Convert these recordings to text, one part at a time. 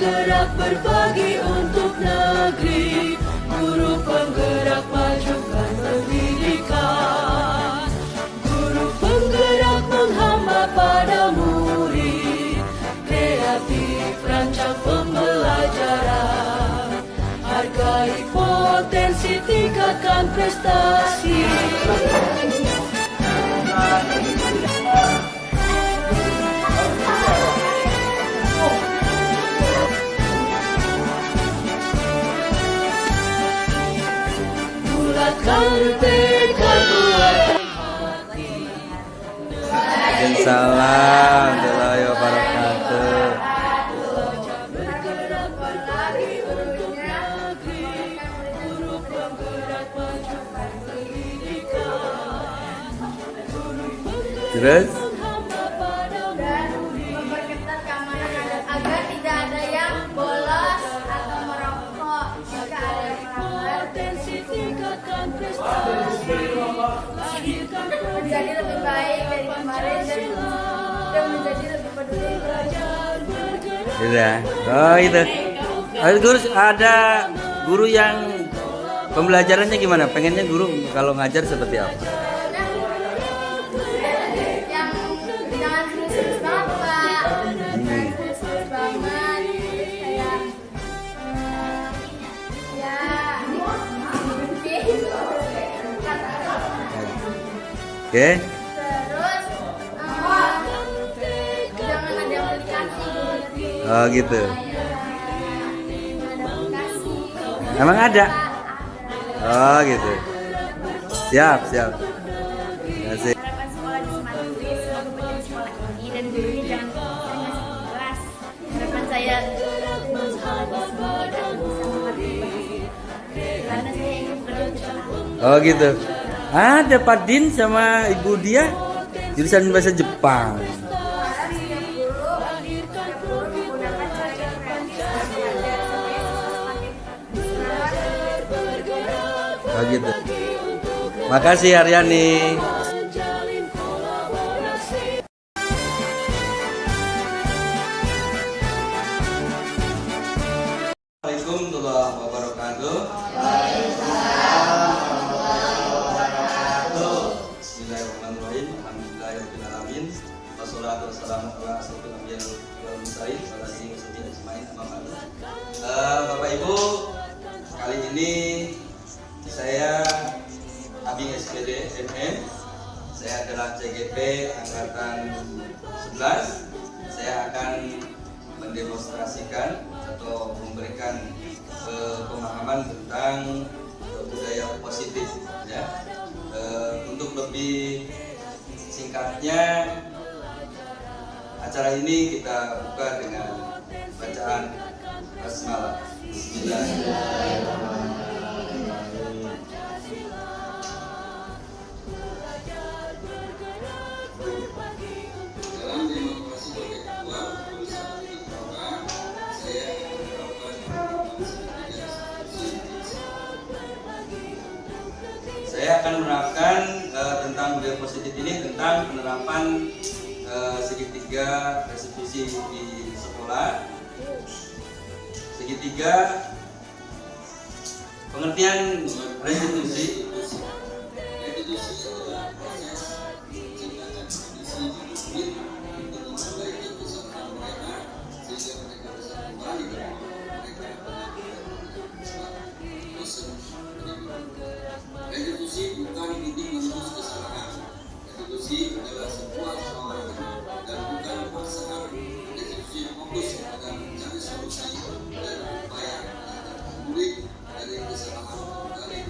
bergerak berbagi untuk negeri, guru penggerak majukan pendidikan, guru penggerak menghamba pada murid, kreatif rancang pembelajaran, hargai potensi tingkatkan prestasi. Salam warahmatullahi wabarakatuh. Terus memperketat keamanan agar tidak ada yang bolos atau merokok. Jika ada yang menjadi lebih baik dari kemarin dan menjadi lebih peduli. sudah. Oh itu. Guru ada guru yang pembelajarannya gimana? Pengennya guru kalau ngajar seperti apa? Yang jangan serius banget, Pak. Jangan serius banget. Kayak ya. Oke. Terus jangan ada yang aplikasi. Oh gitu. Emang ada? Oh gitu. Siap, siap. Terima kasih. Harapan sekolah di Sematuri semoga menjadi sekolah ini dan gurunya jangan sering ngasih kelas. Harapan saya sekolah di sini dan bisa mengerti karena saya ingin bekerja di sana. Oh gitu. Ada Pak Din sama Ibu dia jurusan bahasa Jepang. Harap setiap guru menggunakan cara yang kreatif dalam mengajar supaya semakin Oh gitu. Makasih Aryani. Assalamualaikum warahmatullahi wabarakatuh. Bismillahirrahmanirrahim. Alhamdulillahirobbilalamin. Wassalatu wassalamu ala asyrofil anbiya'i wal mursalin wa ala alihi washabihi ajmain. Amma ba'du. Bapak Ibu, kali ini saya Abing SPD MM. Saya adalah CGP angkatan 11. Saya akan mendemonstrasikan atau memberikan pemahaman tentang budaya positif ya. Untuk lebih singkatnya acara ini kita buka dengan bacaan basmalah. Bismillahirrahmanirrahim. Dalam demokrasi intelektual bersama dengan program, saya akan menerapkan tentang budaya positif ini tentang penerapan segitiga restitusi di sekolah. Segitiga pengertian restitusi. Restitusi bukan titik menembus kesalahan. Restitusi adalah sebuah tawaran dan bukan paksaan. Restitusi fokus pada mencari solusi dan upaya murid dari kesalahan dari.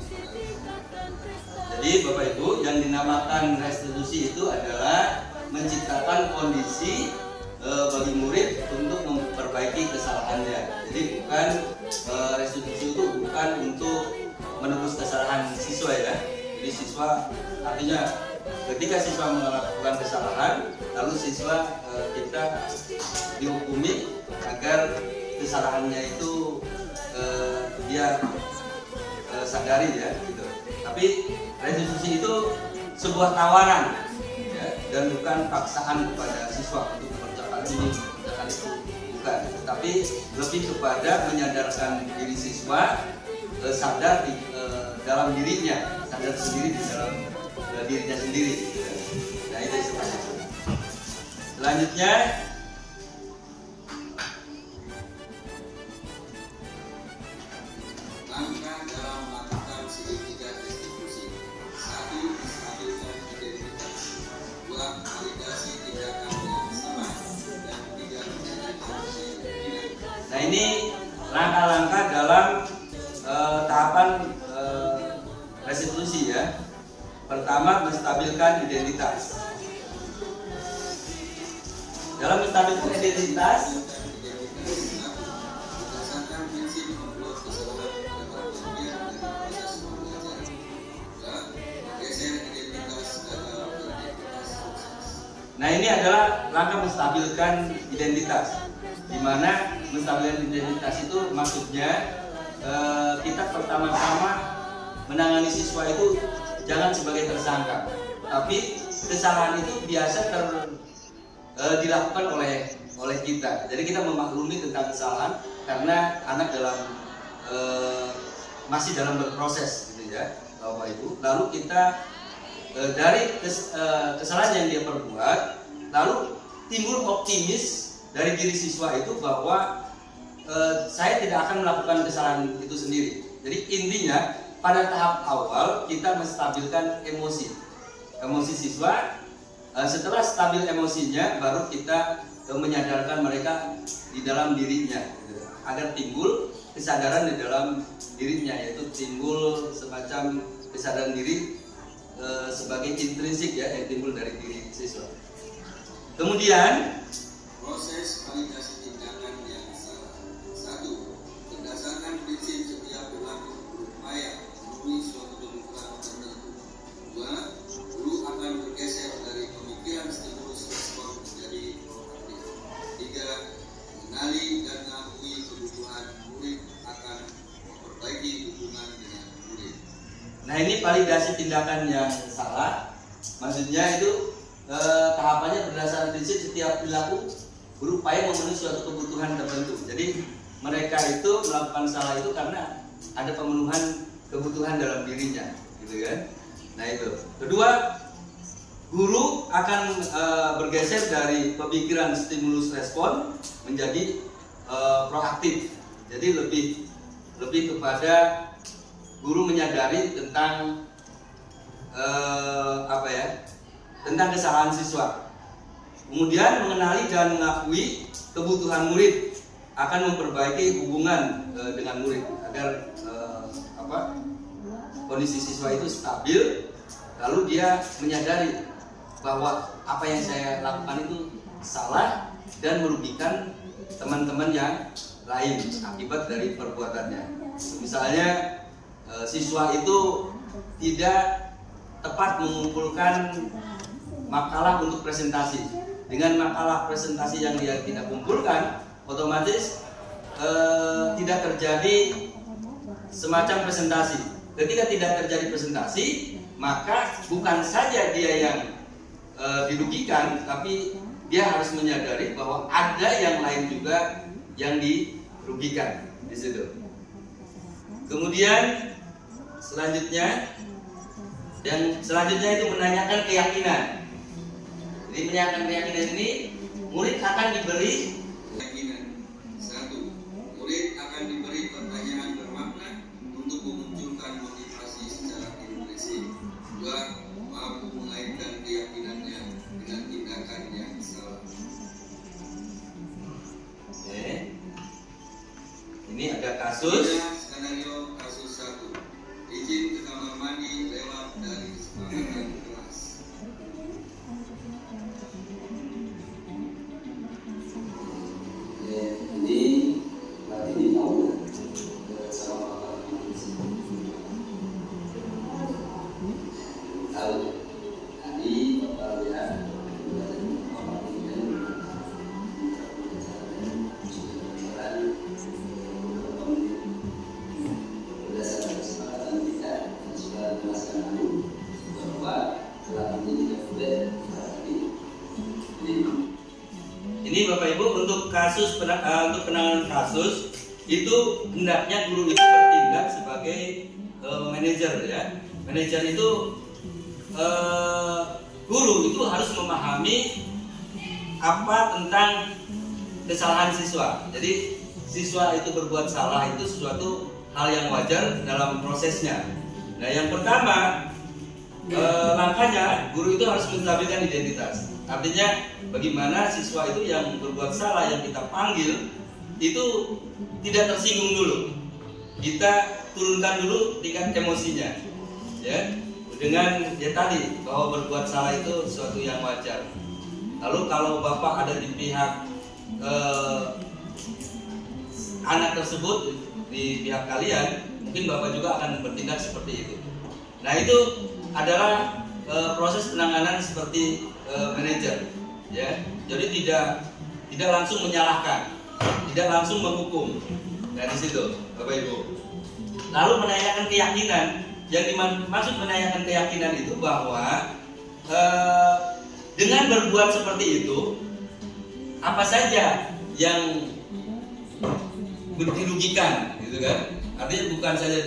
Jadi Bapak Ibu, yang dinamakan restitusi itu adalah menciptakan kondisi bagi murid untuk memperbaiki kesalahannya. Jadi bukan restitusi itu bukan untuk menebus kesalahan siswa ya. Jadi siswa artinya ketika siswa melakukan kesalahan, lalu siswa kita dihukumi agar kesalahannya itu dia sadari ya gitu. Tapi restitusi itu sebuah tawaran ya, dan bukan paksaan kepada siswa untuk mengerjakan ini, mengerjakan itu. bukan, tapi lebih kepada menyadarkan diri siswa sadar di dalam dirinya, sadar sendiri di dalam dirinya sendiri. Nah itu seperti itu. Selanjutnya langkah dalam melakukan segitiga restitusi. 1. Menstabilkan identitas. 2. Validasi tindakan yang salah. Dan 3. Menjadikan keyakinan. nah ini langkah-langkah dalam tahapan restitusi ya. Pertama, menstabilkan identitas. Dalam menstabilkan identitas, Berdasarkan prinsip membuat kesalahan adalah bagian dari proses pembelajaran. 2. Geser identitas gagal ke identitas sukses. nah ini adalah langkah menstabilkan identitas. Di mana menstabilkan identitas itu maksudnya kita pertama-tama menangani siswa itu jangan sebagai tersangka, tapi kesalahan itu biasa dilakukan oleh kita. Jadi kita memaklumi tentang kesalahan karena anak masih dalam berproses, gitu ya, Bapak Ibu. Lalu kita dari kesalahan yang dia perbuat, lalu timbul optimis dari diri siswa itu bahwa saya tidak akan melakukan kesalahan itu sendiri. Jadi intinya pada tahap awal kita menstabilkan emosi siswa. Setelah stabil emosinya, baru kita menyadarkan mereka di dalam dirinya, gitu, agar timbul kesadaran di dalam dirinya, yaitu timbul semacam kesadaran diri sebagai intrinsik ya, yang timbul dari diri siswa. Kemudian Proses validasi tindakan yang salah. 1. Berdasarkan prinsip setiap pelaku berupaya memenuhi suatu kebutuhan tertentu. 2. Guru akan bergeser dari pemikiran stimulus respon menjadi proaktif. 3. Mengenali dan mengakui kebutuhan murid akan memperbaiki hubungan dengan murid. nah ini validasi tindakan yang salah. Maksudnya itu tahapannya berdasarkan prinsip setiap perilaku berupaya memenuhi suatu kebutuhan tertentu. Jadi mereka itu melakukan salah itu karena ada pemenuhan kebutuhan dalam dirinya, gitu kan? Nah itu. Kedua, guru akan bergeser dari pemikiran stimulus respon menjadi proaktif. Jadi lebih kepada guru menyadari tentang tentang kesalahan siswa. Kemudian mengenali dan mengakui kebutuhan murid, akan memperbaiki hubungan dengan murid agar kondisi siswa itu stabil. Lalu dia menyadari bahwa apa yang saya lakukan itu salah dan merugikan teman-teman yang lain akibat dari perbuatannya. Misalnya siswa itu tidak tepat mengumpulkan makalah untuk presentasi. Dengan makalah presentasi yang dia tidak kumpulkan, otomatis tidak terjadi semacam presentasi. Ketika tidak terjadi presentasi, maka bukan saja dia yang dirugikan, tapi dia harus menyadari bahwa ada yang lain juga yang dirugikan di situ. Kemudian selanjutnya itu menanyakan keyakinan. Jadi menanyakan keyakinan ini, murid akan diberi Keyakinan. 1. Murid akan diberi pertanyaan bermakna untuk memunculkan motivasi secara implisit. 2. Mampu mengaitkan keyakinannya dengan tindakan yang salah. Oke. Ini ada kasus. Skenario kasus 1. Izin ke kamar mandi lewat dari kesepakatan kelas. Ini nanti ditahu sama lalu tadi kalian berdasarkan kesepakatan kita sudah jelaskan dulu bahwa telah ini tidak boleh berarti ini Ini Bapak Ibu untuk untuk penanganan kasus itu hendaknya guru itu bertindak sebagai manajer ya. Manajer itu guru itu harus memahami apa tentang kesalahan siswa. Jadi siswa itu berbuat salah itu sesuatu hal yang wajar dalam prosesnya. Nah, yang pertama langkahnya guru itu harus menstabilkan identitas. Artinya bagaimana siswa itu yang berbuat salah yang kita panggil itu tidak tersinggung dulu. Kita turunkan dulu tingkat emosinya, ya, dengan ya tadi bahwa berbuat salah itu sesuatu yang wajar. Lalu kalau Bapak ada di pihak anak tersebut, di pihak kalian, mungkin Bapak juga akan bertindak seperti itu. Nah, itu adalah proses penanganan seperti manajer, ya. Jadi tidak langsung menyalahkan, tidak langsung menghukum. Nah, di situ Bapak Ibu. Lalu menanyakan keyakinan. Yang dimaksud menanyakan keyakinan itu bahwa dengan berbuat seperti itu, apa saja yang dirugikan, gitu kan? Artinya bukan saja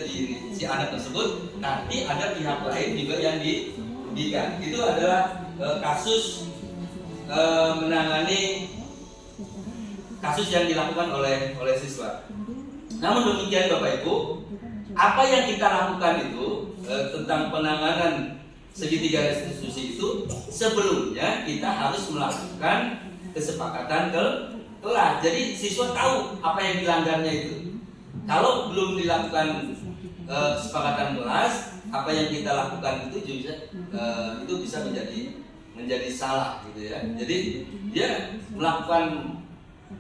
si anak tersebut, tapi ada pihak lain juga yang dirugikan. Itu adalah kasus menangani kasus yang dilakukan oleh siswa. Namun demikian Bapak Ibu, apa yang kita lakukan itu tentang penanganan segitiga restitusi itu, sebelumnya kita harus melakukan kesepakatan kelas. Jadi siswa tahu apa yang dilanggarnya itu. Kalau belum dilakukan kesepakatan kelas, apa yang kita lakukan itu bisa menjadi salah, gitu ya. Jadi dia melakukan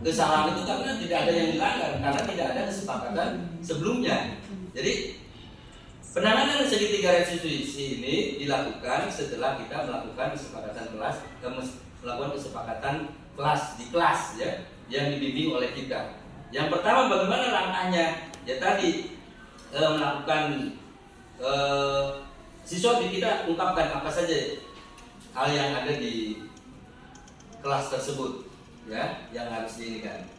kesalahan itu karena tidak ada yang dilanggar, karena tidak ada kesepakatan sebelumnya. Jadi penanganan segitiga restitusi ini dilakukan setelah kita melakukan kesepakatan kelas, melakukan kesepakatan kelas di kelas ya, yang dibimbing oleh kita. Yang pertama, bagaimana langkahnya? Ya tadi melakukan siswa kita ungkapkan apa saja hal yang ada di kelas tersebut, ya, yang harus diinikan.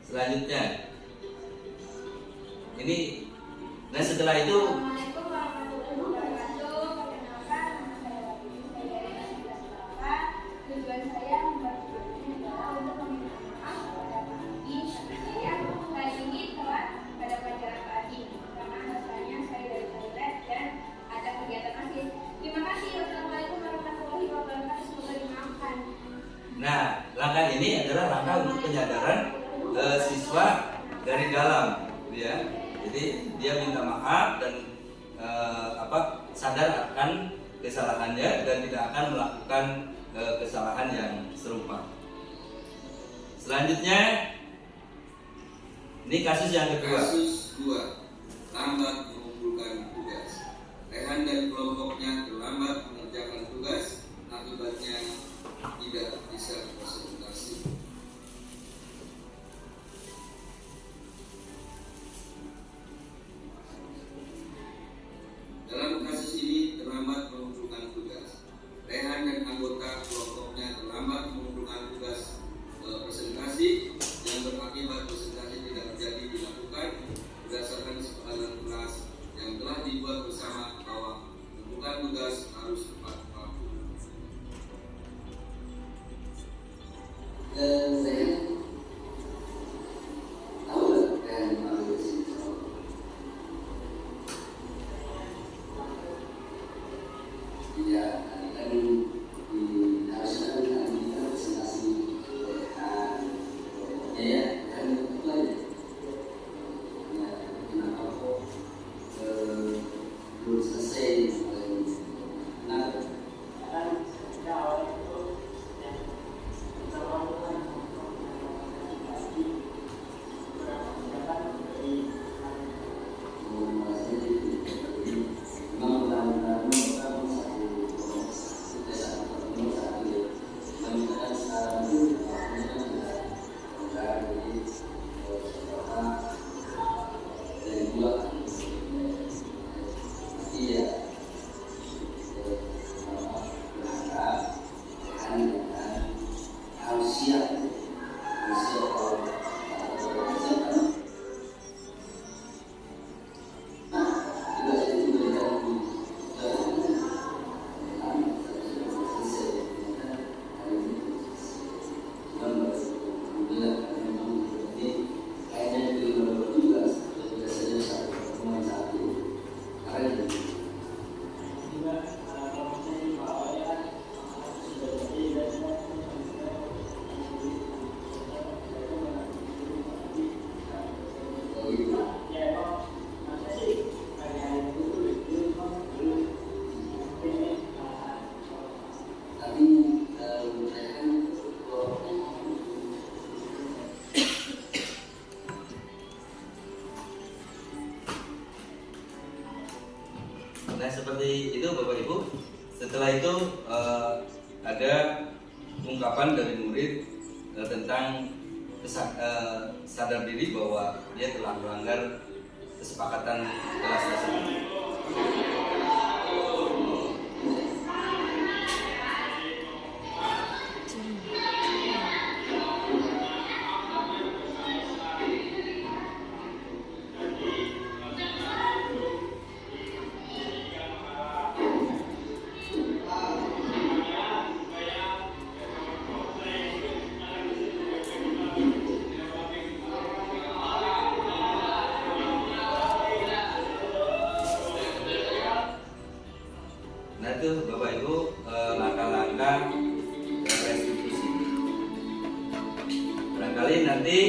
Selanjutnya, ini, nah setelah itu. Assalamualaikum warahmatullahi wabarakatuh. Perkenalkan, nama saya Rabi. Saya dari SMA. Tujuan saya membuat video ini adalah untuk meminta maaf kepada Pak Adi. Saya kali ini telat pada pelajaran Pak Adi karena alasannya saya dari toilet dan ada kegiatan masjid. Terima kasih. Wassalamualaikum warahmatullahi wabarakatuh. Semoga dimaafkan. Nah, langkah ini adalah langkah untuk penyadaran siswa dari dalam, ya. Jadi dia minta maaf dan sadar akan kesalahannya dan tidak akan melakukan kesalahan yang serupa. Selanjutnya, ini kasus yang kedua. Kasus 2, lambat mengumpulkan tugas. Rehan dan kelompoknya terlambat mengerjakan tugas, akibatnya tidak bisa presentasi. Dalam kasus ini terlambat mengumpulkan tugas. Rehan dan anggota kelompoknya terlambat mengumpulkan tugas presentasi yang berakibat presentasi tidak menjadi dilakukan berdasarkan kesepakatan kelas yang telah dibuat bersama bahwa mengumpulkan tugas harus tepat waktu. Saya tahu dan ambil risiko. Tidak kan harusnya kan kita presentasi ya kan itu aja. Ya kenapa kok belum selesai? Nah kan Nah seperti itu Bapak Ibu. Setelah itu ada ungkapan dari murid tentang sadar diri bahwa dia telah melanggar kesepakatan kelas tersebut. Nah itu Bapak Ibu langkah-langkah restitusi. Barangkali nanti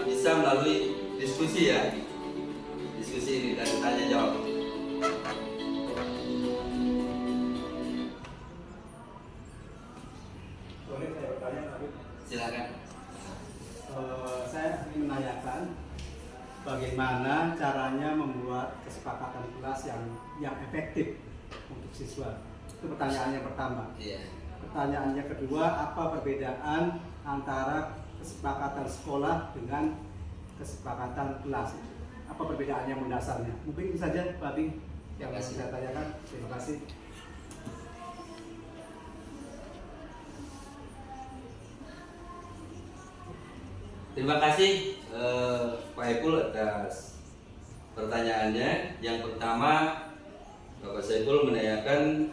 bisa melalui diskusi ya, diskusi ini dan tanya jawab. Boleh saya bertanya Pak? Silakan. Saya ingin menanyakan bagaimana caranya membuat kesepakatan kelas yang efektif untuk siswa. Itu pertanyaan yang pertama. Iya. Pertanyaan yang kedua, apa perbedaan antara kesepakatan sekolah dengan kesepakatan kelas? Apa perbedaan yang mendasarnya? Mungkin itu saja Pak Bing yang Terima kasih. saya tanyakan. Terima kasih. Terima kasih Pak Epul atas pertanyaannya. Yang pertama, Bapak Saiful menanyakan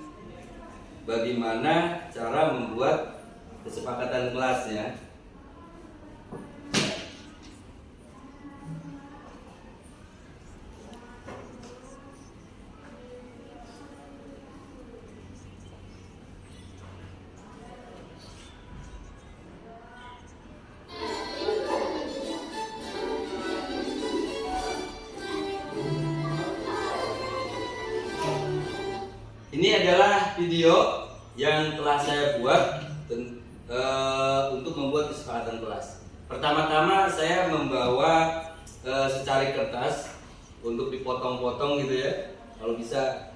bagaimana cara membuat kesepakatan kelasnya. Ini adalah video yang telah saya buat untuk membuat kesepakatan kelas. Pertama-tama saya membawa secari kertas untuk dipotong-potong gitu ya, kalau bisa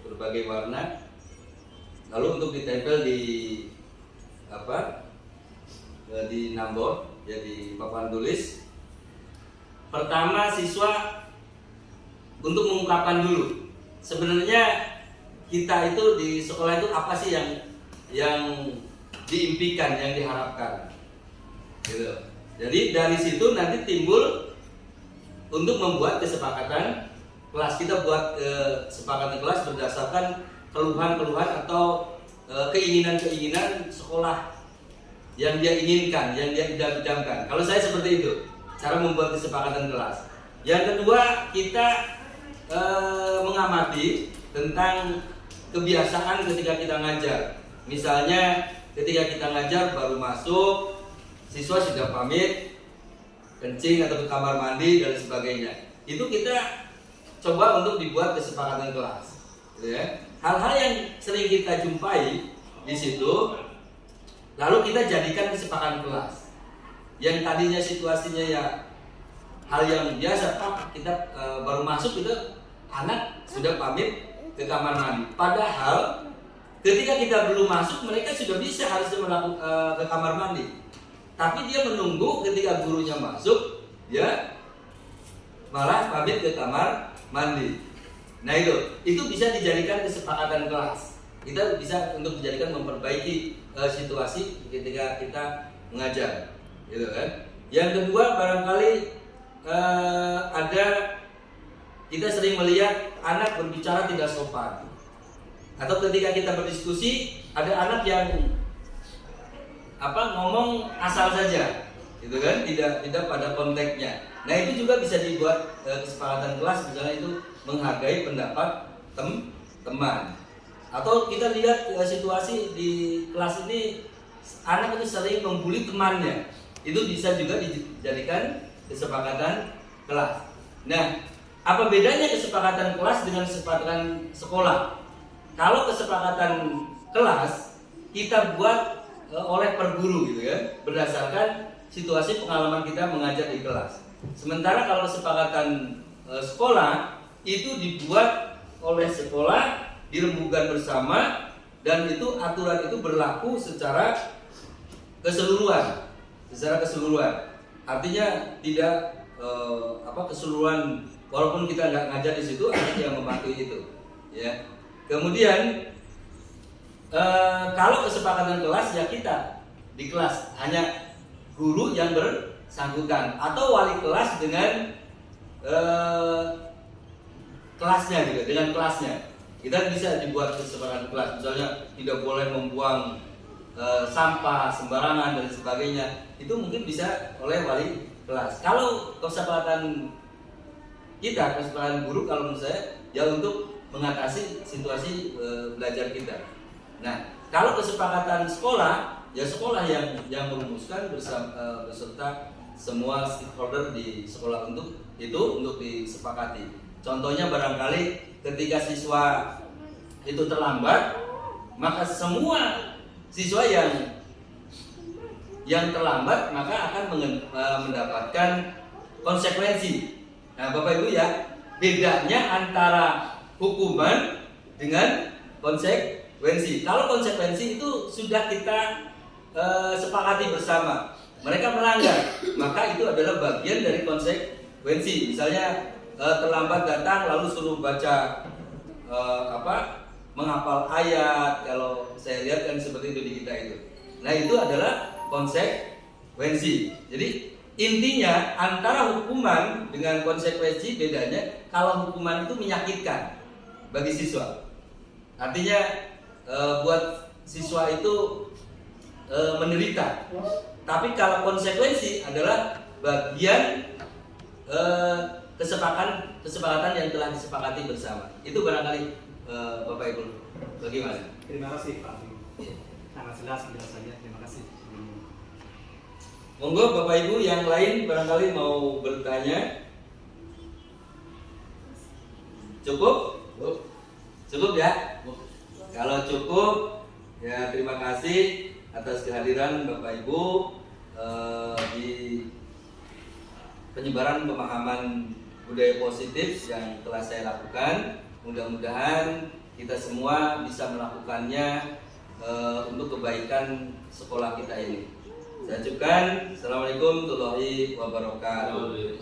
berbagai warna. Lalu untuk ditempel di di number, ya di papan tulis. Pertama siswa untuk mengungkapkan dulu. Sebenarnya kita itu di sekolah itu apa sih yang diimpikan, yang diharapkan, gitu. Jadi dari situ nanti timbul untuk membuat kesepakatan kelas. Kita buat kesepakatan kelas berdasarkan keluhan-keluhan atau keinginan-keinginan sekolah yang dia inginkan, yang dia idam-idamkan. Kalau saya seperti itu cara membuat kesepakatan kelas. Yang kedua, kita mengamati tentang kebiasaan ketika kita ngajar. Misalnya ketika kita ngajar baru masuk, siswa sudah pamit kencing atau ke kamar mandi dan sebagainya. Itu kita coba untuk dibuat kesepakatan kelas, gitu ya. Hal-hal yang sering kita jumpai di situ, lalu kita jadikan kesepakatan kelas. Yang tadinya situasinya ya hal yang biasa, Pak, kita baru masuk itu anak sudah pamit ke kamar mandi. Padahal ketika kita belum masuk mereka sudah bisa harusnya melakukan ke kamar mandi. Tapi dia menunggu ketika gurunya masuk, dia malah pamit ke kamar mandi. Nah itu bisa dijadikan kesepakatan kelas. Kita bisa untuk dijadikan memperbaiki situasi ketika kita mengajar, gitu kan. Yang kedua barangkali ada kita sering melihat anak berbicara tidak sopan, atau ketika kita berdiskusi ada anak yang ngomong asal saja, gitu kan, tidak pada konteksnya. Nah itu juga bisa dibuat kesepakatan kelas, misalnya itu menghargai pendapat teman. Atau kita lihat situasi di kelas ini anak itu sering membuli temannya, itu bisa juga dijadikan kesepakatan kelas. Nah, apa bedanya kesepakatan kelas dengan kesepakatan sekolah? Kalau kesepakatan kelas kita buat oleh per guru gitu ya, berdasarkan situasi pengalaman kita mengajar di kelas. Sementara kalau kesepakatan sekolah itu dibuat oleh sekolah, dirembukan bersama, dan itu aturan itu berlaku secara keseluruhan. Artinya tidak keseluruhan, walaupun kita nggak ngajar di situ, ada yang mematuhi itu. Ya. Kemudian kalau kesepakatan kelas ya kita di kelas hanya guru yang bersangkutan atau wali kelas dengan kelasnya juga, dengan kelasnya. Kita bisa dibuat kesepakatan kelas, misalnya tidak boleh membuang sampah sembarangan dan sebagainya. Itu mungkin bisa oleh wali kelas. Kalau kesepakatan kita, kesepakatan guru, kalau menurut saya ya untuk mengatasi situasi belajar kita. Nah, kalau kesepakatan sekolah, ya sekolah yang merumuskan beserta semua stakeholder di sekolah untuk disepakati. Contohnya barangkali ketika siswa itu terlambat, maka semua siswa yang terlambat maka akan mendapatkan konsekuensi. Nah, Bapak Ibu ya, bedanya antara hukuman dengan konsekuensi. Kalau konsekuensi itu sudah kita sepakati bersama, mereka melanggar, maka itu adalah bagian dari konsekuensi. Misalnya terlambat datang lalu suruh baca menghafal ayat, kalau saya lihat kan seperti itu di kita itu. Nah itu adalah konsekuensi. Jadi intinya antara hukuman dengan konsekuensi bedanya, kalau hukuman itu menyakitkan bagi siswa, artinya buat siswa itu menderita. Tapi kalau konsekuensi adalah bagian kesepakatan yang telah disepakati bersama. Itu barangkali Bapak Ibu, bagaimana? Terima kasih Pak. Sangat jelas penjelasannya. Terima kasih. Monggo Bapak Ibu yang lain barangkali mau bertanya. Cukup? Cukup ya? Kalau cukup, ya terima kasih atas kehadiran Bapak Ibu di penyebaran pemahaman budaya positif yang telah saya lakukan. Mudah-mudahan kita semua bisa melakukannya untuk kebaikan sekolah kita ini. Saya ucapkan Assalamualaikum warahmatullahi wabarakatuh.